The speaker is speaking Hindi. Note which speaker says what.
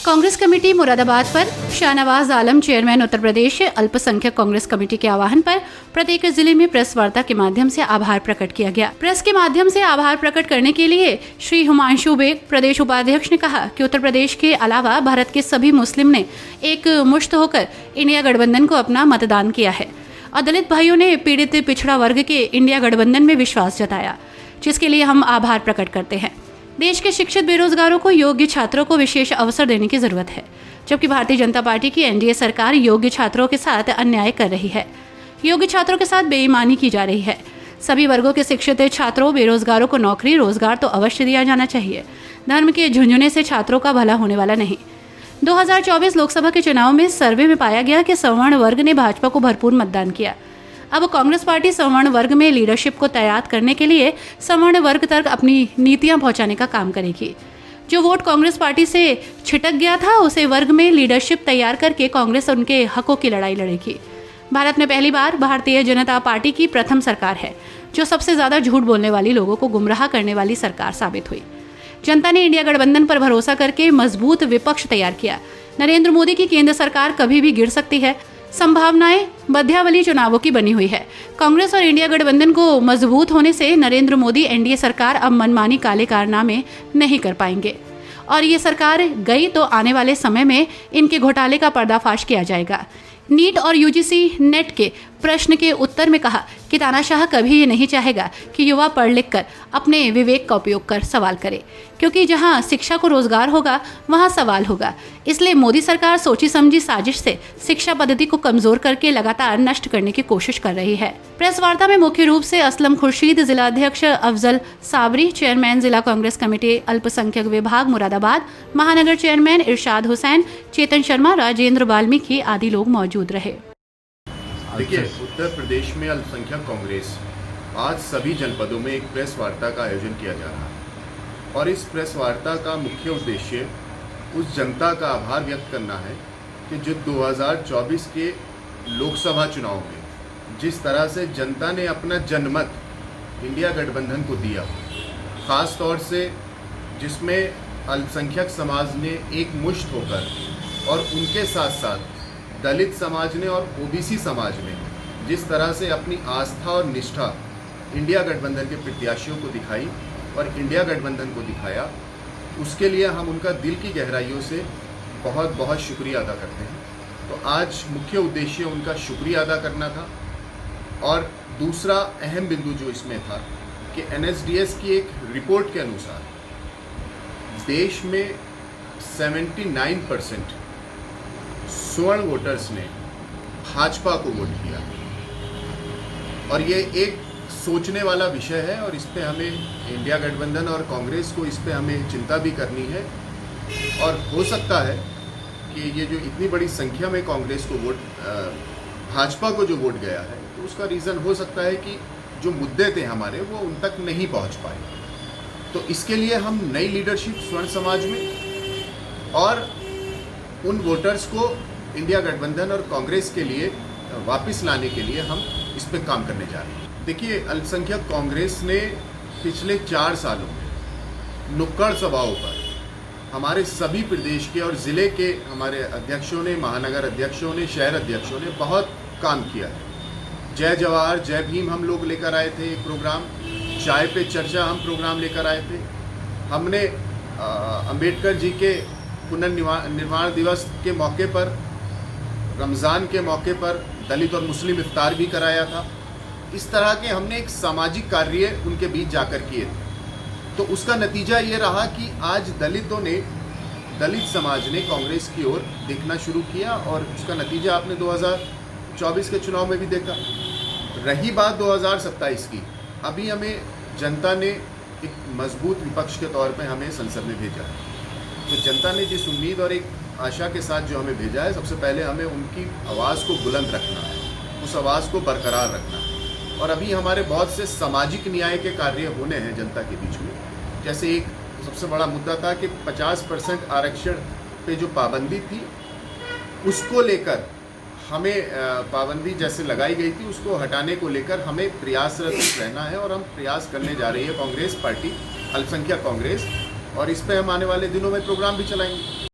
Speaker 1: कांग्रेस कमेटी मुरादाबाद पर शाहनवाज आलम चेयरमैन उत्तर प्रदेश अल्पसंख्यक कांग्रेस कमेटी के आह्वान पर प्रत्येक जिले में प्रेस वार्ता के माध्यम से आभार प्रकट किया गया। प्रेस के माध्यम से आभार प्रकट करने के लिए श्री हुमांशु बेग प्रदेश उपाध्यक्ष ने कहा कि उत्तर प्रदेश के अलावा भारत के सभी मुस्लिम ने एक मुश्त होकर इंडिया गठबंधन को अपना मतदान किया है और दलित भाइयों ने पीड़ित पिछड़ा वर्ग के इंडिया गठबंधन में विश्वास जताया, जिसके लिए हम आभार प्रकट करते हैं। देश के शिक्षित बेरोजगारों को योग्य छात्रों को विशेष अवसर देने की जरूरत है, जबकि भारतीय जनता पार्टी की एनडीए सरकार योग्य छात्रों के साथ अन्याय कर रही है। योग्य छात्रों के साथ बेईमानी की जा रही है। सभी वर्गों के शिक्षित छात्रों बेरोजगारों को नौकरी रोजगार तो अवश्य दिया जाना चाहिए। धर्म के झुंझुने से छात्रों का भला होने वाला नहीं। 2024 लोकसभा के चुनाव में सर्वे में पाया गया कि सवर्ण वर्ग ने भाजपा को भरपूर मतदान किया। अब कांग्रेस पार्टी सवर्ण वर्ग में लीडरशिप को तैयार करने के लिए सवर्ण वर्ग तक अपनी नीतियां पहुंचाने का काम करेगी। जो वोट कांग्रेस पार्टी से छिटक गया था उसे वर्ग में लीडरशिप तैयार करके कांग्रेस उनके हकों की लड़ाई लड़ेगी। भारत में पहली बार भारतीय जनता पार्टी की प्रथम सरकार है जो सबसे ज्यादा झूठ बोलने वाली लोगों को गुमराह करने वाली सरकार साबित हुई। जनता ने इंडिया गठबंधन पर भरोसा करके मजबूत विपक्ष तैयार किया। नरेंद्र मोदी की केंद्र सरकार कभी भी गिर सकती है। संभावनाएं मध्यावधि चुनावों की बनी हुई है। कांग्रेस और इंडिया गठबंधन को मजबूत होने से नरेंद्र मोदी एनडीए सरकार अब मनमानी काले कारनामे नहीं कर पाएंगे और ये सरकार गई तो आने वाले समय में इनके घोटाले का पर्दाफाश किया जाएगा। नीट और यूजीसी नेट के प्रश्न के उत्तर में कहा कि तानाशाह कभी ये नहीं चाहेगा कि युवा पढ़ लिख कर अपने विवेक का उपयोग कर सवाल करे, क्योंकि जहां शिक्षा को रोजगार होगा वहां सवाल होगा। इसलिए मोदी सरकार सोची समझी साजिश से शिक्षा पद्धति को कमजोर करके लगातार नष्ट करने की कोशिश कर रही है। प्रेस वार्ता में मुख्य रूप से असलम खुर्शीद, जिला अध्यक्ष अफजल साबरी, चेयरमैन जिला कांग्रेस कमेटी अल्पसंख्यक विभाग मुरादाबाद, महानगर चेयरमैन इरशाद हुसैन, चेतन शर्मा, राजेंद्र वाल्मीकि आदि लोग मौजूद रहे।
Speaker 2: देखिए, उत्तर प्रदेश में अल्पसंख्यक कांग्रेस आज सभी जनपदों में एक प्रेस वार्ता का आयोजन किया जा रहा है और इस प्रेस वार्ता का मुख्य उद्देश्य उस जनता का आभार व्यक्त करना है कि जो 2024 के लोकसभा चुनाव में जिस तरह से जनता ने अपना जनमत इंडिया गठबंधन को दिया, ख़ास तौर से जिसमें अल्पसंख्यक समाज ने एक मुश्त होकर और उनके साथ साथ दलित समाज ने और ओबीसी समाज ने जिस तरह से अपनी आस्था और निष्ठा इंडिया गठबंधन के प्रत्याशियों को दिखाई और इंडिया गठबंधन को दिखाया, उसके लिए हम उनका दिल की गहराइयों से बहुत बहुत शुक्रिया अदा करते हैं। तो आज मुख्य उद्देश्य उनका शुक्रिया अदा करना था। और दूसरा अहम बिंदु जो इसमें था कि एनएसडीएस की एक रिपोर्ट के अनुसार देश में 79% स्वर्ण वोटर्स ने भाजपा को वोट किया और ये एक सोचने वाला विषय है और इस पे हमें इंडिया गठबंधन और कांग्रेस को इस पे हमें चिंता भी करनी है। और हो सकता है कि ये जो इतनी बड़ी संख्या में कांग्रेस को वोट भाजपा को जो वोट गया है तो उसका रीज़न हो सकता है कि जो मुद्दे थे हमारे वो उन तक नहीं पहुंच पाए। तो इसके लिए हम नई लीडरशिप स्वर्ण समाज में और उन वोटर्स को इंडिया गठबंधन और कांग्रेस के लिए वापस लाने के लिए हम इस पे काम करने जा रहे हैं। देखिए, अल्पसंख्यक कांग्रेस ने पिछले 4 सालों में नुक्कड़ सभाओं पर हमारे सभी प्रदेश के और ज़िले के हमारे अध्यक्षों ने, महानगर अध्यक्षों ने, शहर अध्यक्षों ने बहुत काम किया है। जय जवाहर जय भीम हम लोग लेकर आए थे एक प्रोग्राम, चाय पे चर्चा हम प्रोग्राम लेकर आए थे। हमने अंबेडकर जी के पुनर्निर्माण दिवस के मौके पर, रमज़ान के मौके पर दलित और मुस्लिम इफ्तार भी कराया था। इस तरह के हमने एक सामाजिक कार्य उनके बीच जाकर किए थे। तो उसका नतीजा ये रहा कि आज दलित समाज ने कांग्रेस की ओर देखना शुरू किया और उसका नतीजा आपने 2024 के चुनाव में भी देखा। रही बात 2027 की, अभी हमें जनता ने एक मजबूत विपक्ष के तौर पे हमें संसद में भेजा है। तो जनता ने जिस उम्मीद और एक आशा के साथ जो हमें भेजा है, सबसे पहले हमें उनकी आवाज़ को बुलंद रखना है, उस आवाज़ को बरकरार रखना है। और अभी हमारे बहुत से सामाजिक न्याय के कार्य होने हैं जनता के बीच में। जैसे एक सबसे बड़ा मुद्दा था कि 50% आरक्षण पे जो पाबंदी थी उसको लेकर हमें पाबंदी जैसे लगाई गई थी उसको हटाने को लेकर हमें प्रयासरत रहना है और हम प्रयास करने जा रही है कांग्रेस पार्टी, अल्पसंख्यक कांग्रेस, और इस पे हम आने वाले दिनों में प्रोग्राम भी चलाएंगे।